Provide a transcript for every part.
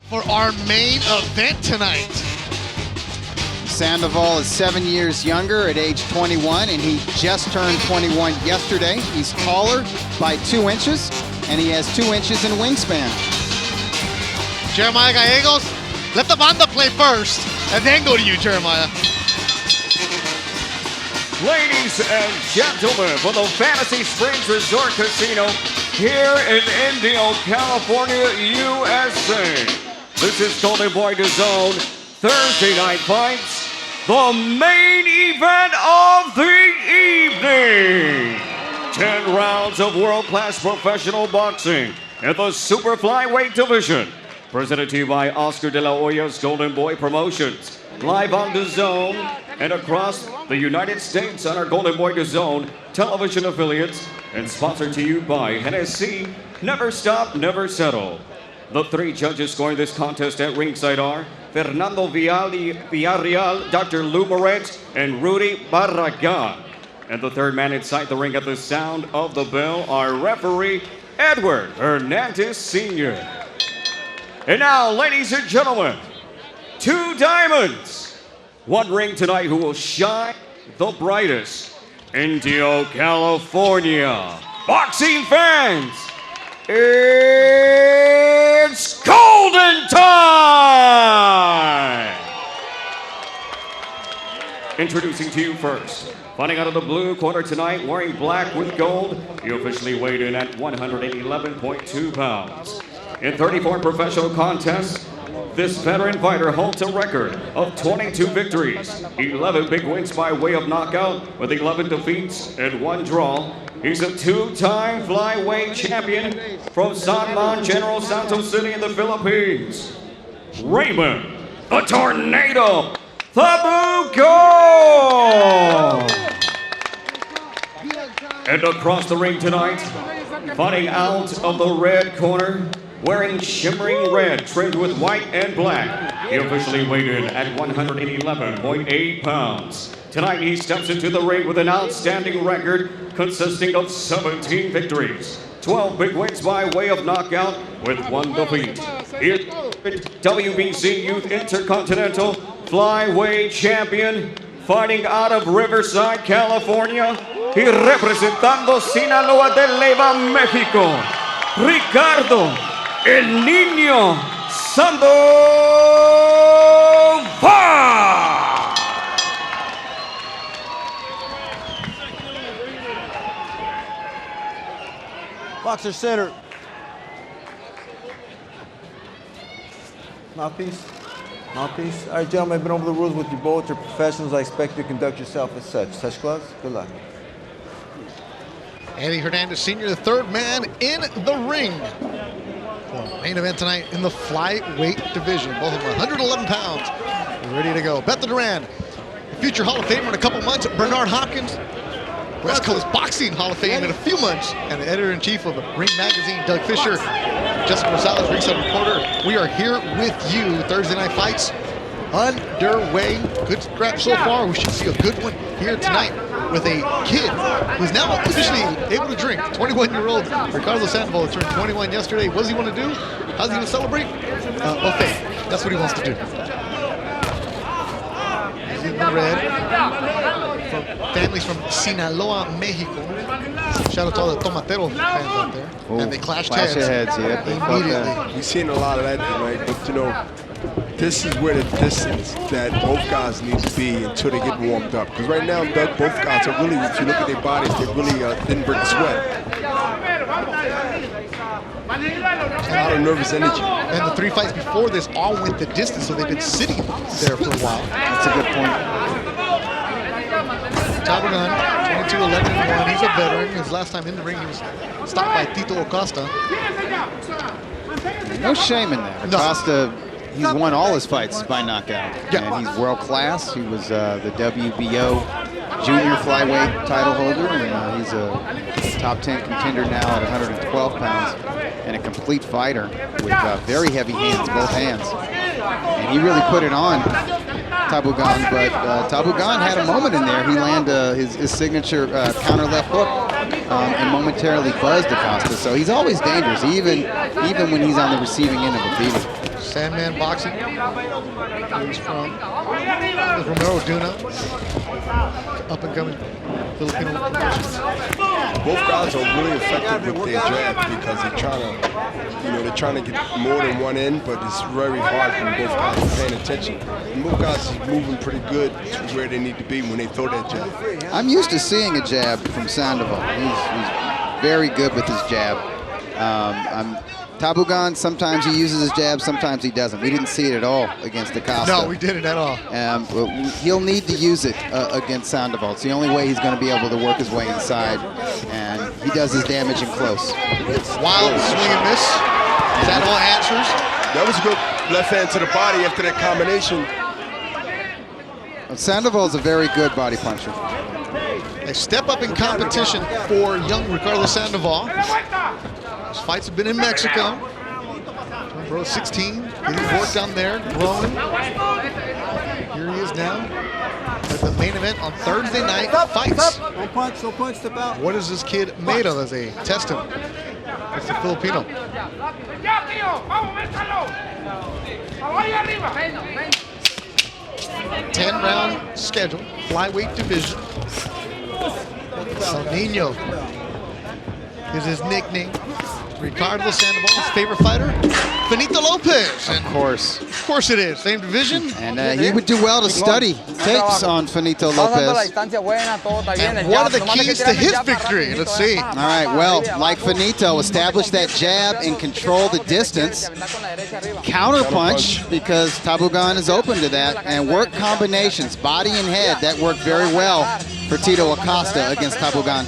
For our main event tonight. Sandoval is 7 years younger at age 21, and he just turned 21 yesterday. He's taller by 2 inches, and he has 2 inches in wingspan. Jeremiah Gallegos, let the banda play first, and then go to you, Jeremiah. Ladies and gentlemen, for the Fantasy Springs Resort Casino here in Indio, California, USA. This is Golden Boy Dazn Thursday night fights, the main event of the evening. 10 rounds of world-class professional boxing in the super flyweight division. Presented to you by Oscar de la Hoya's Golden Boy Promotions. Live on Dazn and across the United States on our Golden Boy Dazn television affiliates, and sponsored to you by Hennessy, Never Stop, Never Settle. The 3 judges scoring this contest at ringside are Fernando Villarreal, Dr. Lou Moret, and Rudy Barragan. And the third man inside the ring at the sound of the bell, our referee, Edward Hernandez Sr. And now, ladies and gentlemen, 2 diamonds, 1 ring tonight who will shine the brightest. Indio, California. Boxing fans, it's golden time! Introducing to you first, fighting out of the blue corner tonight, wearing black with gold, he officially weighed in at 111.2 pounds. In 34 professional contests, this veteran fighter holds a record of 22 victories, 11 big wins by way of knockout, with 11 defeats and 1 draw. He's a 2-time flyweight champion from San Juan General Santos City in the Philippines. Raymond, the Tornado, Tabugon! And across the ring tonight, fighting out of the red corner, wearing shimmering red trimmed with white and black, he officially weighed in at 111.8 pounds. Tonight he steps into the ring with an outstanding record consisting of 17 victories, 12 big wins by way of knockout with 1 defeat. He is WBC Youth Intercontinental Flyweight Champion, fighting out of Riverside, California, y representando Sinaloa de Leyva, México, Ricardo El Niño Sandoval! Boxer center. Mouthpiece. Mouthpiece. All right, gentlemen, I've been over the rules with you both. You're professionals. I expect you to conduct yourself as such. Touch gloves. Good luck. Eddie Hernandez Sr., the third man in the ring. Main event tonight in the flyweight division. Both of them are 111 pounds. Ready to go. Beth Duran, future Hall of Famer in a couple months. Bernard Hopkins, West Coast Boxing Hall of Fame in a few months. And the editor-in-chief of Ring Magazine, Doug Fisher. Jessica Rosales, ringside reporter. We are here with you. Thursday Night Fights underway. Good scrap so far. We should see a good one here tonight with a kid who's now officially able to drink. 21-year-old Ricardo Sandoval turned 21 yesterday. What does he want to do? How's he going to celebrate? Okay, that's what he wants to do. He's in the red. From families from Sinaloa, Mexico. Shout out to all the Tomatero fans out there. Ooh, and they clashed clash heads. of heads, yeah. Immediately. We've seen a lot of that tonight, but you know, this is where the distance that both guys need to be until they get warmed up. Because right now, both guys are really, if you look at their bodies, they really didn't break sweat. A lot of nervous energy. And the 3 fights before this all went the distance, so they've been sitting there for a while. That's a good point. Tabugon, 22-11-1. He's a veteran. His last time in the ring, he was stopped by Tito Acosta. No shame in that. No. Acosta, he's won all his fights by knockout. Yeah. And he's world class. He was the WBO junior flyweight title holder, and he's a top 10 contender now at 112 pounds, and a complete fighter with very heavy hands, both hands. And he really put it on Tabugon, but Tabugon had a moment in there. He landed his signature counter left hook and momentarily buzzed Acosta. So he's always dangerous, even when he's on the receiving end of a beating. Sandman Boxing. He's from Romero Duna. Up and coming Filipino promotions. Both guys are really effective with their jab because they're trying to get more than one in, but it's very hard when both guys are paying attention. And both guys are moving pretty good to where they need to be when they throw that jab. I'm used to seeing a jab from Sandoval. He's very good with his jab. Tabugon, sometimes he uses his jab, sometimes he doesn't. We didn't see it at all against Acosta. No, we didn't at all. He'll need to use it against Sandoval. It's the only way he's going to be able to work his way inside, and he does his damage in close. Wild swing and miss. Sandoval answers. That was a good left hand to the body after that combination. Sandoval is a very good body puncher. A step up in competition for young Ricardo Sandoval. His fights have been in Mexico. Bro, 16, getting work down there, growing. Here he is now at the main event on Thursday night fights. Don't punch, step out. What is this kid made of as they test him? It's the Filipino. 10-round schedule, flyweight division. El Nino is his nickname. Ricardo Sandoval's favorite fighter, Benito Lopez. Of course. Of course it is. Same division. And he would do well to study tapes on Benito Lopez. And what are the keys to his victory? Let's see. All right, well, like Benito, establish that jab and control the distance. Counterpunch, because Tabugon is open to that, and work combinations, body and head. That worked very well for Tito Acosta against Tabugon.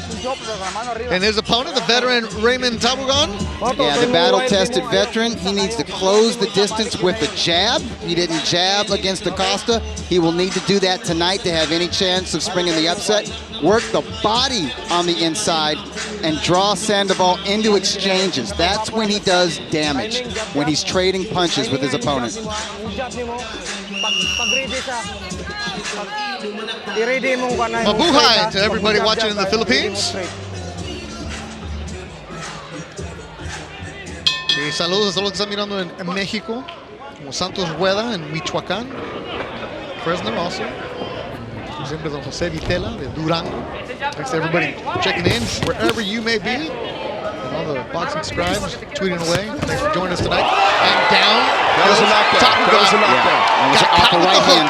And his opponent, the veteran Raymond Tabugon. Yeah, the battle-tested veteran. He needs to close the distance with a jab. He didn't jab against Acosta. He will need to do that tonight to have any chance of springing the upset. Work the body on the inside and draw Sandoval into exchanges. That's when he does damage, when he's trading punches with his opponent. Mabuhay to everybody watching in the Philippines. Y saludos a todos los que están mirando en México, como Santos Rueda en Michoacán, Fresno also. Siempre Don José Vitela de Durango. Thanks to everybody checking in wherever you may be. And all the boxing scribes tweeting away. Thanks for joining us tonight. And down. That was a knockdown. That was a knockdown. That was off the right hand.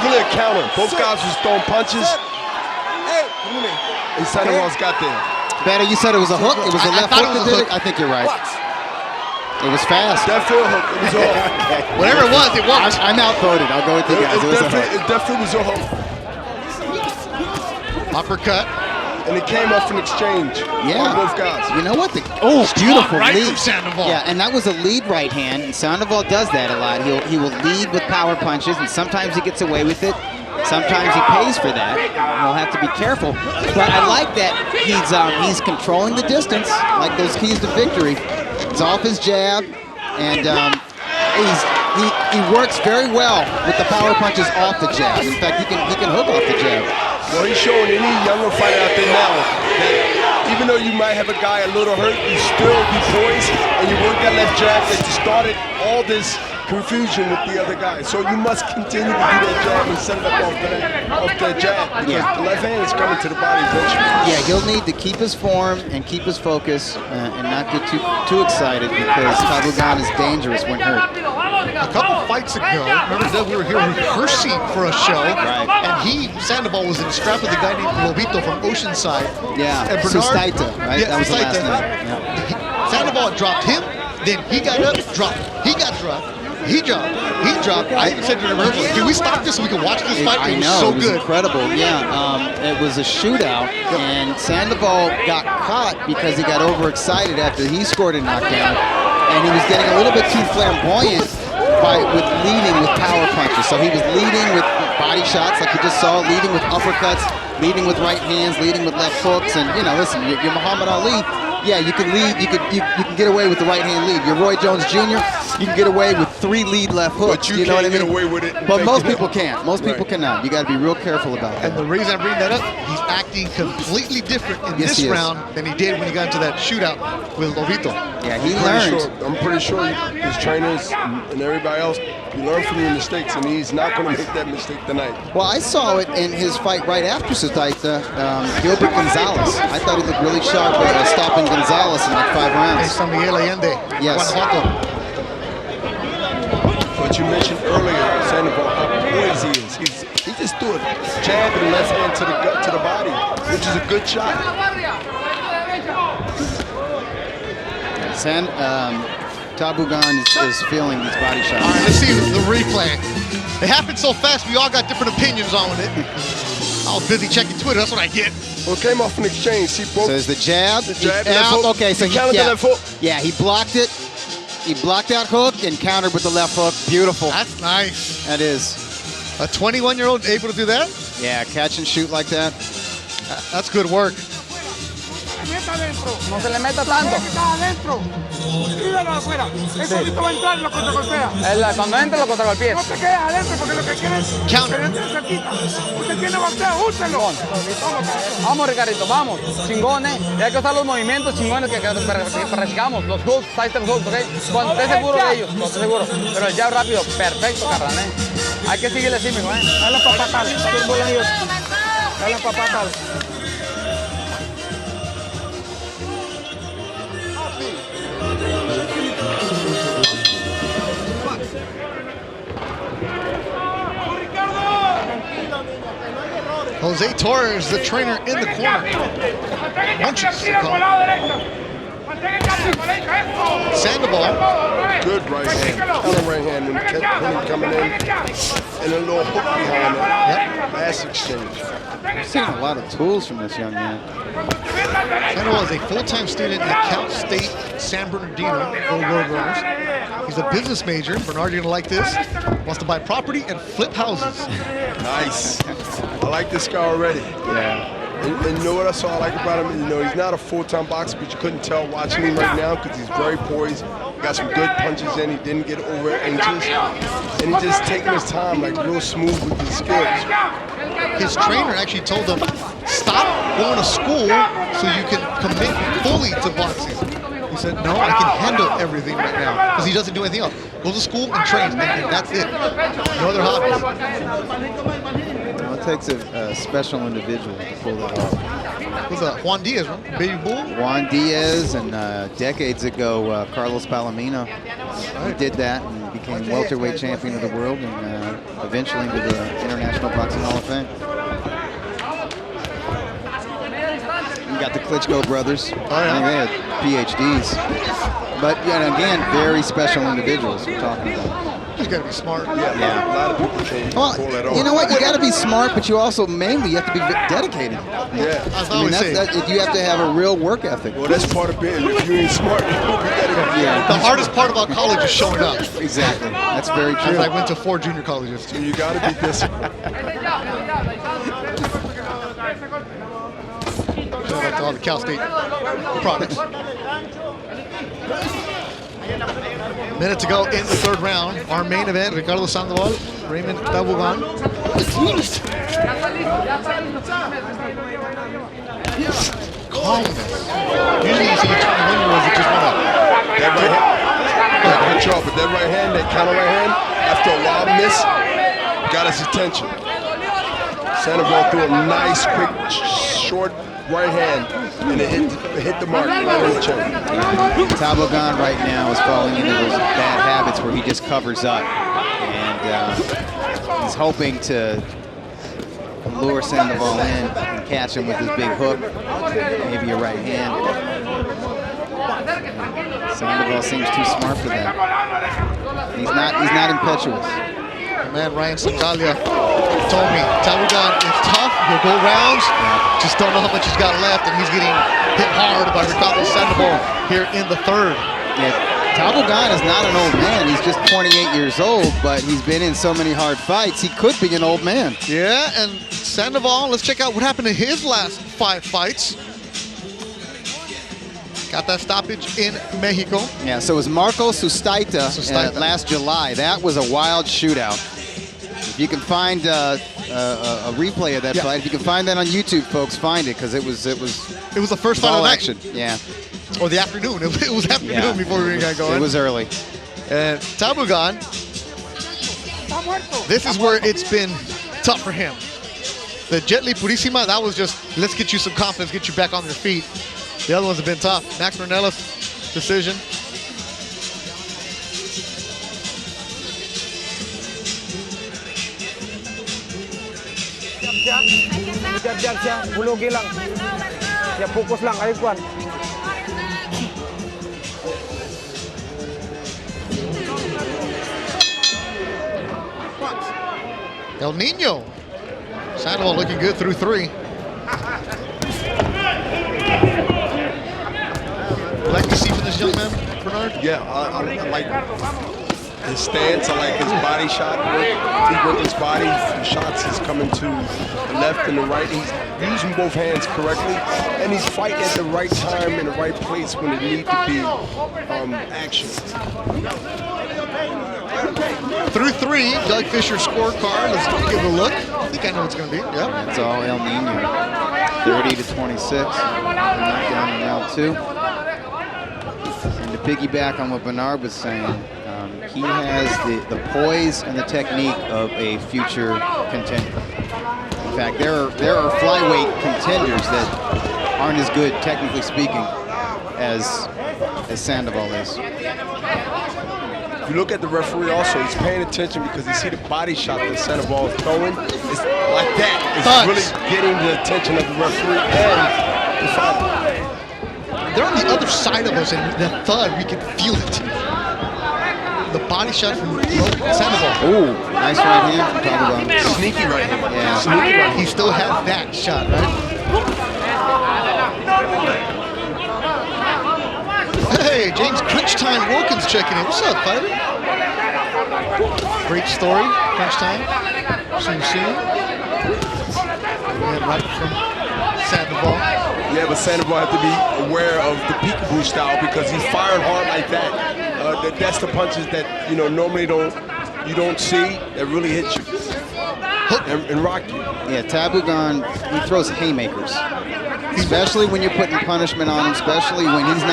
Really a counter. Both guys was throwing punches. And Sandoval's got there. Better, you said it was a hook. It was a left hook that did it. I think you're right. It was fast. That field hook, it was off. Whatever it was, it worked. I'm outvoted. I'll go with you guys. It definitely was a hook. Uppercut. And it came off an exchange. Yeah. Both guys. You know what? Beautiful right lead from Sandoval. Yeah, and that was a lead right hand. And Sandoval does that a lot. He will lead with power punches, and sometimes he gets away with it. Sometimes he pays for that. He'll have to be careful. But I like that he's controlling the distance, like those keys to victory. He's off his jab, and he works very well with the power punches off the jab. In fact, he can hook off the jab. Well, he's showing any younger fighter out there now that even though you might have a guy a little hurt, you still be poised and you work that left jab that started all this confusion with the other guy. So you must continue to do that jab and set it up off that jab because the left hand is coming to the body eventually. Yeah, he'll need to keep his form and keep his focus and not get too excited because Tabugon is dangerous when hurt. A couple fights ago, remember Doug, we were here rehearsing for a show, right. And Sandoval was in strap with a guy named Lobito from Oceanside. Yeah, and Bernard, Sustaita, right? Yeah, that was the last Sustaita. name. Yeah. Sandoval dropped him, then he got up, dropped. He got dropped. He dropped. I even said to the referee, can we stop this so we can watch this fight? I it was know, so it was good. incredible. Yeah, it was a shootout, and Sandoval got caught because he got overexcited after he scored a knockdown, and he was getting a little bit too flamboyant with leading with power punches. So he was leading with body shots, like you just saw, leading with uppercuts, leading with right hands, leading with left hooks, and listen, you're Muhammad Ali. Yeah, you can lead. You can get away with the right hand lead. You're Roy Jones Jr. you can get away with 3 lead left hooks. But you know can't what I mean? get away with it. But most people can't. Most people cannot. You got to be real careful about that. And the reason I bring that up, he's acting completely different in Yes, this he is. round than he did when he got into that shootout with Lobito. Yeah, he learned. I'm pretty sure his trainers and everybody else, you learn from your mistakes, and he's not going to make that mistake tonight. Well, I saw it in his fight right after Sutaita, Gilbert Gonzalez. I thought he looked really sharp at stopping Gonzalez in like 5 Hey, rounds. San Miguel Allende, Yes. Guanajuato. But you mentioned earlier, Sandoval, how poised he is. He just threw a jab and left hand to the gut, to the body, which is a good shot. Tabugon is feeling these body shots. All right, let's see the replay. It happened so fast, we all got different opinions on it. I was busy checking Twitter, that's what I get. Well, it came off an exchange. He broke. So there's the jab. The jab, He- left hook. Okay, so He countered the left hook. Yeah, he blocked it. He blocked that hook and countered with the left hook. Beautiful. That's nice. That is. A 21-year-old able to do that? Yeah, catch and shoot like that. That's good work. No se le meta tanto. Adentro. Tíralo afuera. El solito va a entrar y lo contragolpea. Cuando entre lo contragolpea. No te quedes adentro porque lo que quieres es Counter. que entre cerquita. Usted tiene boxeo, úselo. Vamos, Ricardito, vamos. Chingones. Y hay que usar los movimientos chingones que practicamos. Los hooks, sidestep hooks, ¿ok? Cuando estés seguro de ellos, cuando estés seguro. Pero el jab rápido, perfecto, carnal, Hay que seguirle así, mijo, Dale papatal. Dale papatal. Jose Torres, the trainer in the corner. Munches. Sandoval. Good right hand. Counter right hand when he coming in. And a little hook behind that. Last exchange. I've seen a lot of tools from this young man. Sandoval is a full-time student at Cal State San Bernardino, Old Road Runners. He's a business major. Bernard, you're gonna like this. Wants to buy property and flip houses. Nice. I like this guy already. Yeah. And you know what I like about him? You know, he's not a full-time boxer, but you couldn't tell watching him right now because he's very poised. Got some good punches in. He didn't get over anxious. And he's just taking his time, like real smooth with his skills. His trainer actually told him, stop going to school so you can commit fully to boxing. He said, no, I can handle everything right now because he doesn't do anything else. Go to school and train, and that's it. No other hobbies. Well, it takes a special individual to pull that off. Who's Juan Diaz, right? Baby Bull? Juan Diaz and decades ago, Carlos Palomino. He did that and became welterweight champion of the world and eventually into the International Boxing Hall of Fame. You got the Klitschko brothers. I think they had PhDs. But again, very special individuals we're talking about. He's got to be smart. Yeah. A lot of people can't pull that Well, off. you know what? You got to be smart, but you also mainly have to be dedicated. Yeah. As I I mean, always say, you have to have a real work ethic. Well, that's part of it. If you ain't smart, you won't be dedicated. Yeah, the hardest part about college is showing up. exactly. That's very As true. I went to 4 junior colleges. So you got to be disciplined. Shout out to all the Cal State products. Minute to go in the 3rd round. Our main event, Ricardo Sandoval, Raymond Tabugon. Calmness. Usually you see 21-year-olds that just want That right hand, good job, but that right hand, that counter right hand, after a wild miss, got his attention. Sandoval threw a nice, quick, short right hand, and it hit the mark right on the chin. Tabugon right now is falling into those bad habits where he just covers up. And he's hoping to lure Sandoval in and catch him with his big hook, maybe a right hand. Sandoval seems too smart for that. He's not impetuous. My man Ryan Sangalia told me, Tabugon is tough, he'll go rounds, just don't know how much he's got left, and he's getting hit hard by Ricardo Sandoval here in the 3rd. Yeah, Tabugon is not an old man. He's just 28 years old, but he's been in so many hard fights, he could be an old man. Yeah, and Sandoval, let's check out what happened in his last 5 fights. Got that stoppage in Mexico. Yeah, so it was Marco Sustaita last July. That was a wild shootout. If you can find a replay of that fight, if you can find that on YouTube, folks, find it, because it was the first fight of the action. night. Yeah. Or the afternoon. It was afternoon before we got going. It was early. And Tabugon, this is where it's been tough for him. The Jet Li Purísima, that was just, let's get you some confidence, get you back on your feet. The other ones have been tough. Max Ornelas decision. Siap. Bulugi lang. Siap, fokus lang. Ayun, Kwan. El Nino. Sandoval looking good through 3. Like to see from this young man, Bernard? Yeah, I like his stance. I like his body shot. He worked his body. The shots is coming to the left and the right. He's using both hands correctly, and he's fighting at the right time in the right place when it needs to be action. Through 3, Doug Fisher's scorecard. Let's give it a look. I think I know what it's going to be. Yep. It's all El Nino. 30-26. Knockdown in round 2. And to piggyback on what Bernard was saying, he has the poise and the technique of a future contender. In fact, there are flyweight contenders that aren't as good, technically speaking, as Sandoval is. If you look at the referee also, he's paying attention because you see the body shot that Sandoval is throwing. It's like that. It's really getting the attention of the referee and the fighter. They're on the other side of us, and the thud, we can feel it. The body shot from Sandoval. Ooh, nice right hand from Tabugon. Sneaky right hand. Yeah. Sneaky right. He still has that shot, right? Hey, James Crunch Time Wilkins checking in. What's up, fighter? Great story, Crunch Time. See you soon. Right from Sandoval. Yeah, but Sandoval have to be aware of the peekaboo style because he's firing hard like that. That's the punches that normally you don't see that really hit you and rock you. Yeah, Tabugon, he throws haymakers, especially when you're putting punishment on him, especially when he's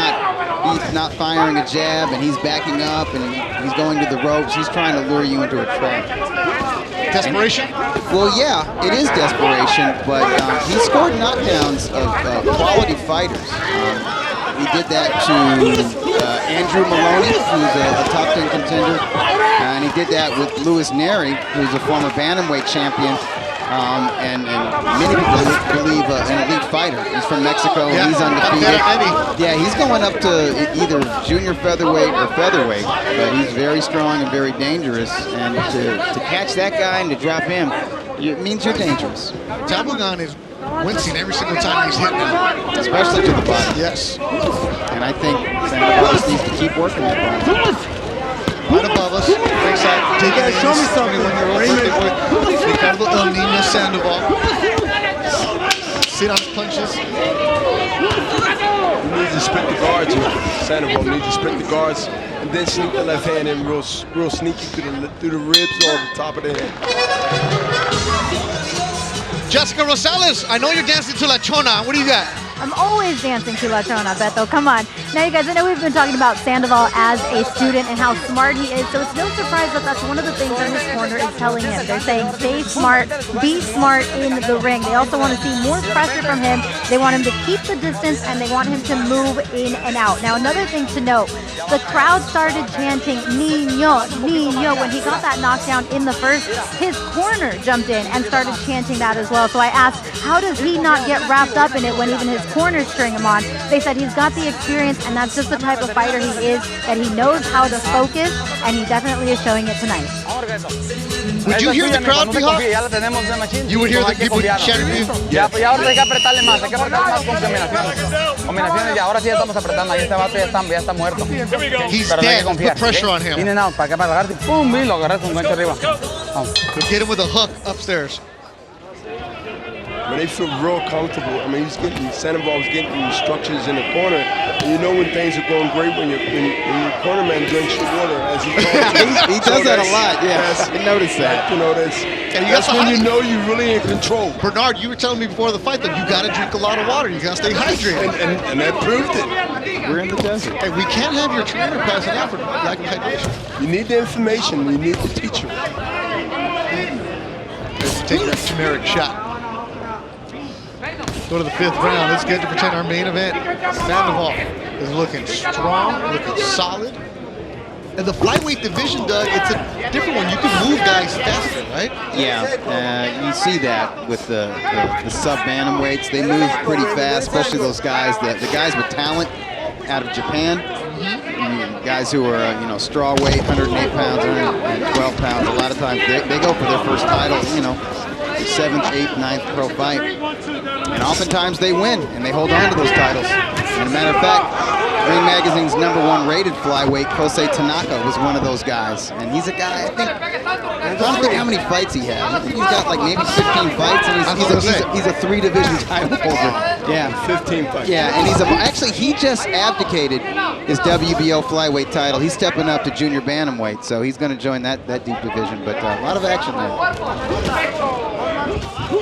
not firing a jab and he's backing up and he's going to the ropes. He's trying to lure you into a trap. Desperation? Well, yeah, it is desperation, but he scored knockdowns of quality fighters. He did that to Andrew Maloney, who's a top 10 contender, and he did that with Luis Neri, who's a former bantamweight champion, and many people believe an elite fighter. He's from Mexico, and he's undefeated. Yeah, he's going up to either junior featherweight or featherweight, but he's very strong and very dangerous, and to catch that guy and to drop him, it means you're dangerous. Tabugon is wincing every single time he's hit now. Especially to the body. Yes. And I think Sandoval just needs to keep working that body. Right above us, ringside, taking it. Show me something. 21-year-old birthday boy, Ricardo El Nino Sandoval. Sit on his punches. He needs to split the guards here. Sandoval needs to split the guards and then sneak the left hand in real sneaky through the ribs or the top of the head. Jessica Rosales, I know you're dancing to La Chona. What do you got? I'm always dancing to La Chona, Beto. Come on. Now, you guys, I know we've been talking about Sandoval as a student and how smart he is, so it's no surprise that that's one of the things that his corner is telling him. They're saying, stay smart, be smart in the ring. They also want to see more pressure from him. They want him to keep the distance, and they want him to move in and out. Now, another thing to note, the crowd started chanting, Niño, Niño. When he got that knockdown in the first, his corner jumped in and started chanting that as well. So I asked, how does he not get wrapped up in it when even his corners string him on? They said he's got the experience, and that's just the type of fighter he is, that he knows how to focus, and he definitely is showing it tonight. Would you hear the crowd, Pijo? You would hear the people chanting you? Ya, pues ahora hay que apretarle más, hay que apretar más con combinaciones. Combinaciones, y ahora sí ya estamos apretando, ahí este vato ya está muerto. He's Pero no hay dead. que confiar. Put pressure on him. In and out, para que para agarrarte, pum, y lo agarras con gancho arriba. Vamos. Get him with a hook upstairs. when they feel real comfortable. I mean, Sandoval's getting instructions in the corner. And you know when things are going great when your corner man drinks your water, as he calls it. He does that a lot, yeah. I noticed that. You know, that's when you know you're really in control. Bernard, you were telling me before the fight that you got to drink a lot of water. You got to stay hydrated. And that proved it. We're in the desert. Hey, we can't have your trainer passing out for lack of hydration. You need the information. You need the teacher. Let's take that generic shot. Go to the 5th round. Let's get to pretend our main event. Sandoval is looking strong, looking solid. And the flyweight division, Doug, it's a different one. You can move guys faster, right? Yeah, you see that with the sub-bantamweights. They move pretty fast, especially those guys, the guys with talent out of Japan. Guys who are, straw weight, 108 pounds, 112 pounds. A lot of times they go for their first title, the 7th, 8th, 9th pro fight. And oftentimes they win, and they hold on to those titles. And a matter of fact, Ring Magazine's #1 rated flyweight, Kosei Tanaka, was one of those guys. And he's a guy, I don't think how many fights he has. I think he's got like maybe 15 fights, and he's a 3-division title holder. Yeah, 15 fights. Yeah, and actually he just abdicated his WBO flyweight title. He's stepping up to junior bantamweight, so he's going to join that deep division. But a lot of action there.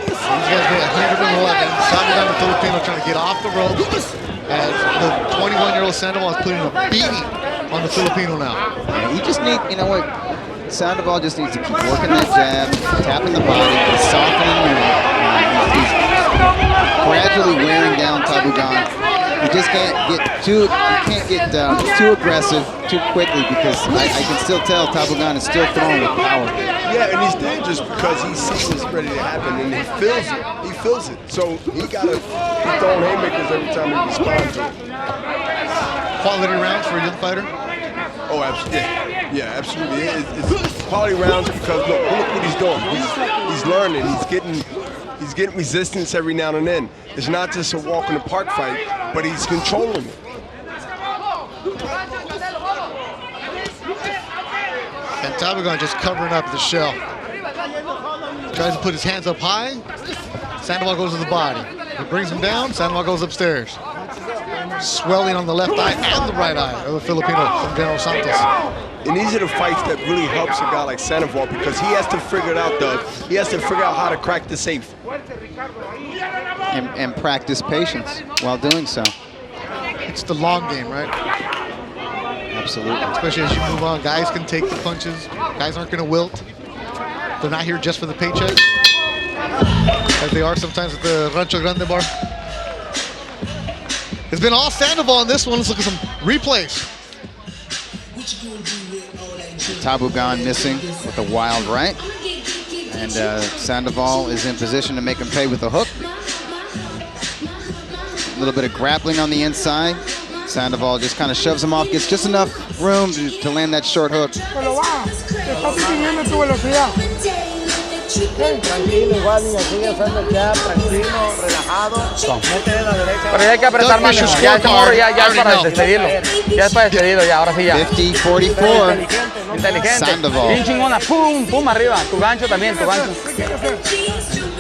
These guys weigh 111. Tabugon, the Filipino, trying to get off the ropes. As the 21-year-old Sandoval is putting a beating on the Filipino now. Yeah, you just need, Sandoval just needs to keep working that jab, tapping the body, softening the he's gradually wearing down Tabugon. You just can't get too aggressive too quickly, because I can still tell Tabugon is still throwing with power. Yeah, and he's dangerous because he sees what's ready to happen, and he feels it. He feels it. So he got to be throwing haymakers every time he responds to it. Quality rounds for a young fighter? Oh, absolutely. Yeah, absolutely. It's quality rounds because look what he's doing. He's learning. He's getting resistance every now and then. It's not just a walk in the park fight, but he's controlling it. And Tabugon just covering up the shell. Tries to put his hands up high. Sandoval goes to the body. He brings him down. Sandoval goes upstairs. Swelling on the left eye and the right eye of the Filipino from General Santos. And these are the fights that really helps a guy like Sandoval, because he has to figure it out, Doug. He has to figure out how to crack the safe. And practice patience while doing so. It's the long game, right? Absolutely. Especially as you move on, guys can take the punches. Guys aren't going to wilt. They're not here just for the paycheck, as they are sometimes at the Rancho Grande bar. It's been all Sandoval in this one. Let's look at some replays. Tabugon missing with a wild right. And Sandoval is in position to make him pay with a hook. A little bit of grappling on the inside. Sandoval just kind of shoves him off, gets just enough room to land that short hook. Tranquilo, igual niña, sigue usando el jab, tranquilo, relajado. Mete de la derecha. Pero ya hay que apretar más, ya este morro ya es para despedirlo. Ya es para despedirlo, ya, ahora sí ya. 50-44. Inteligente. Sandoval. Bien chingona, pum, pum arriba. Tu gancho también, tu gancho.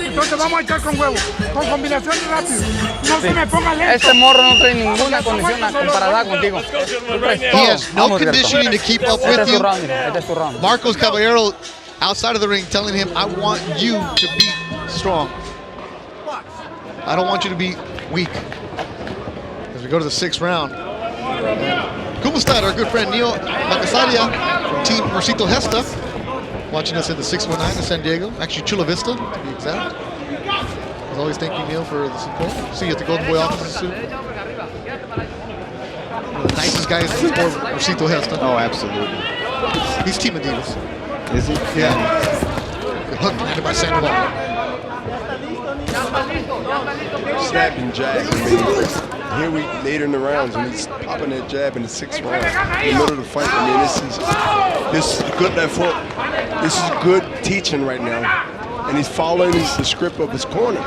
Entonces vamos a echar con huevo, con combinación rápido. No se me ponga lento. Este morro no trae ninguna condición comparada contigo. He has no conditioning to keep up with you. Este es tu round. Marcos Caballero outside of the ring telling him, I want you to be strong. I don't want you to be weak. As we go to the 6th round. Kumustad, our good friend Neil Macasaria from Team Mercito Gesta, watching us at the 619 in San Diego. Actually, Chula Vista, to be exact. As always, thank you, Neil, for the support. See you at the Golden Boy office soon. One of the nicest guys in the sport, Mercito Gesta. Oh, absolutely. He's Team Adidas. Is he? Yeah. Good hook landed by Sandoval. Snapping jab. Here we later in the rounds, and he's popping that jab in the 6th round. In the middle of the fight. I mean, this is good left hook. This is good teaching right now. And he's following the script of his corner.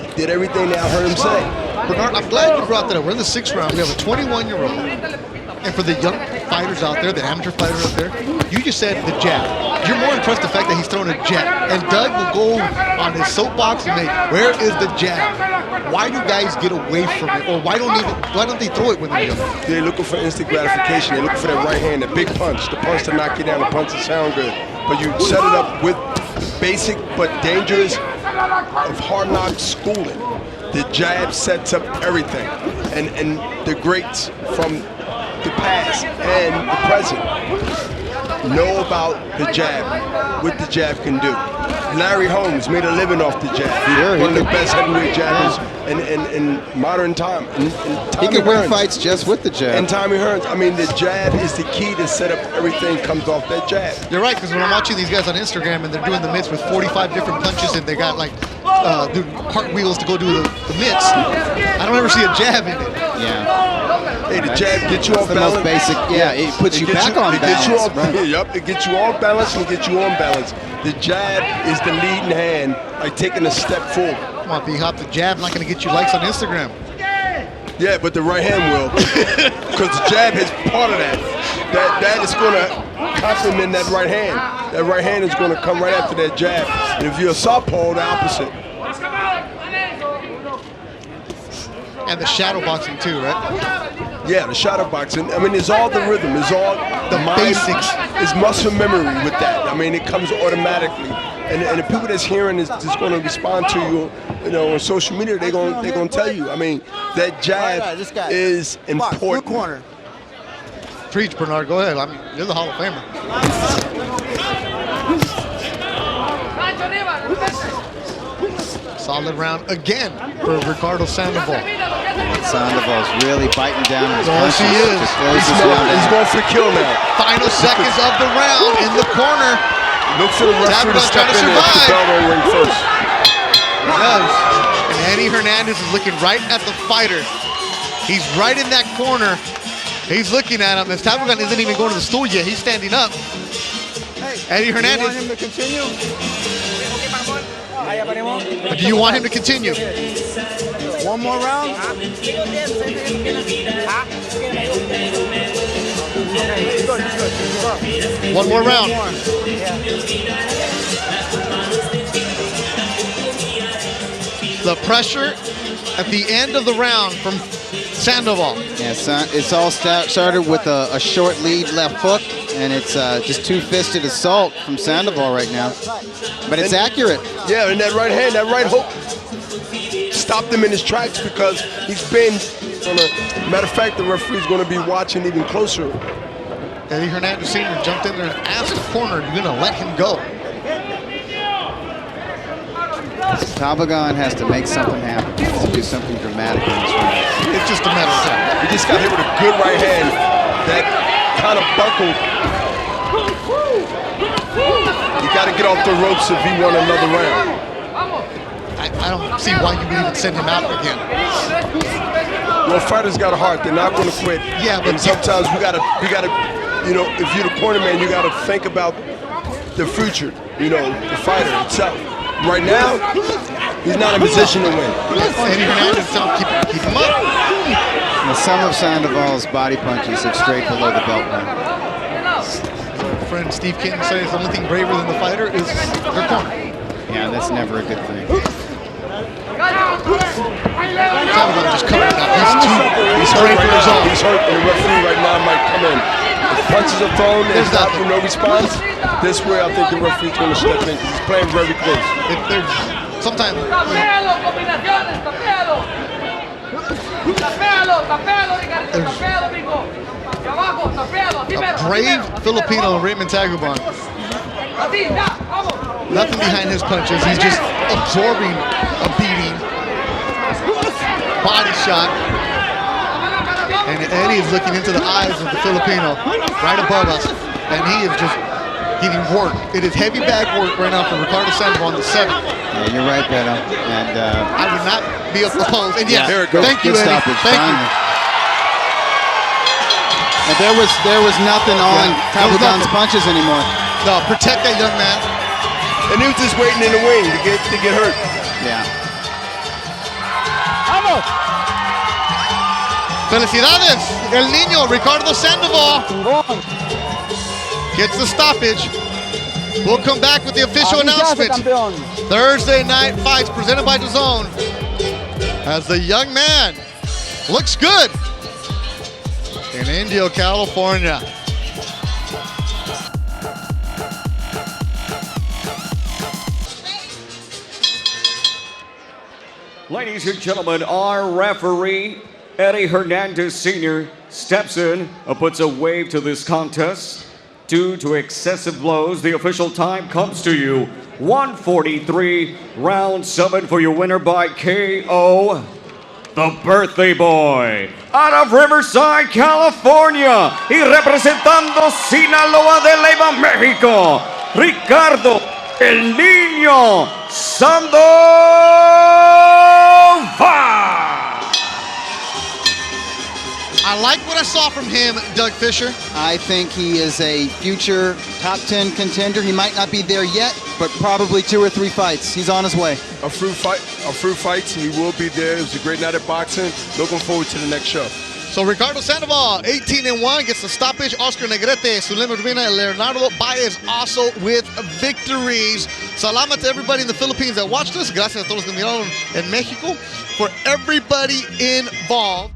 He did everything that I heard him say. Bernard, I'm glad you brought that up. We're in the 6th round. We have a 21-year-old. And for the young fighters out there, the amateur fighters out there, you just said the jab. you're more impressed the fact that he's throwing a jab. And Doug will go on his soapbox and make, where is the jab? Why do guys get away from it? Or why don't they throw it when they're young? They're looking for instant gratification. They're looking for that right hand, that big punch, the punch to knock you down, the punch to sound good. But you set it up with basic but dangerous of hard knock schooling. The jab sets up everything. And the greats from the past and the present know about the jab, what the jab can do. Larry Holmes made a living off the jab. One of the best heavyweight jabbers in modern time. He can win fights just with the jab. And Tommy Hearns, I mean, the jab is the key to set up everything comes off that jab. You're right, because when I'm watching these guys on Instagram and they're doing the mitts with 45 different punches and they got like do cartwheels to go do the mitts, I don't ever see a jab in it. Yeah. Hey, the jab gets you off balance. Most basic, yeah, it puts you back on balance. Yep, it gets you off balance and gets you on balance. The jab is the leading hand, like taking a step forward. Come on, B-Hop, the jab's not going to get you likes on Instagram. Yeah, but the right hand will. Because the jab is part of that. That is going to complement that right hand. That right hand is going to come right after that jab. And if you're a southpaw, the opposite. And the shadow boxing too, right? Yeah, the shadow boxing. I mean, it's all the rhythm. It's all the basics. It's muscle memory with that. I mean, it comes automatically. And the people that's hearing is just going to respond to you, you know, on social media. They're going to tell you. I mean, that jab is important. Preach, Bernard. Go ahead. I mean, you're the Hall of Famer. Solid round again for Ricardo Sandoval. Sandoval's really biting down on his punches. He is. He's going for the kill now. Final seconds of the round in the corner. Look for the referee to step in there if the bell don't ring first. He does. And Eddie Hernandez is looking right at the fighter. He's right in that corner. He's looking at him. As Tabugon isn't even going to the stool yet. He's standing up. Eddie Hernandez. Do you want him to continue? Do you want him to continue? One more round? One more round. The pressure at the end of the round from Sandoval. Yeah, it's all started with a short lead left hook, and it's just two-fisted assault from Sandoval right now. But it's accurate. Yeah, and that right hand, that right hook stopped him in his tracks because he's been on a matter of fact, the referee's going to be watching even closer. Eddie Hernandez Sr. jumped in there and asked the corner, "You're going to let him go?" Tabugon has to make something happen. He has to do something dramatic in this round. It's just a matter of time. He just got hit with a good right hand that kind of buckled. You got to get off the ropes if he won another round. I don't see why you would even send him out again. Well, fighters got a heart. They're not going to quit. Yeah, but and sometimes we gotta, you know, if you're the corner man, you got to think about the future. You know, the fighter itself. Right now, he's not in position to win. Eddie Hernandez, keep him up. The sum of Sandoval's body punches is straight below the belt line. Our friend Steve Kitten says the only thing braver than the fighter is their corner. Yeah, that's never a good thing. Tabugon just covering up. He's hurt straight for his own. He's hurt, and the referee right now might come in. If punches are thrown and it's not for no response, this way I think the referee's going to step in. He's playing very close. If there's sometimes a brave Filipino, Raymond Tabugon. Nothing behind his punches. He's just absorbing a beating. Body shot. And Eddie is looking into the eyes of the Filipino right above us. And he is just getting work. It is heavy bag work right now for Ricardo Sandoval on the 7th. Yeah, you're right, Beto. And I would not be opposed. And yeah, there it goes. Thank you, Good Eddie. stoppage, Thank you. And there was nothing on Tabugon's punches anymore. No, protect that young man. And he was just waiting in the wing to get hurt. Yeah. ¡Vamos! ¡Felicidades! El niño, Ricardo Sandoval. Gets the stoppage. We'll come back with the official Así se hace, announcement. campeón. Thursday night fights presented by Dazn. As the young man looks good in Indio, California. Ladies and gentlemen, our referee, Eddie Hernandez Sr., steps in and puts a wave to this contest. Due to excessive blows, the official time comes to you. 1:43, round 7 for your winner by KO, the birthday boy. Out of Riverside, California, y representando Sinaloa de Leyva, México, Ricardo El Niño Sandoval. I like what I saw from him, Doug Fisher. I think he is a future top 10 contender. He might not be there yet, but probably 2 or 3 fights. He's on his way. A few fights, and he will be there. It was a great night of boxing. Looking forward to the next show. So Ricardo Sandoval, 18-1, gets the stoppage. Oscar Negrete, Sulema Urbina, and Leonardo Baez also with victories. Salamat to everybody in the Philippines that watched us. Gracias a todos los que miraron en México. For everybody involved.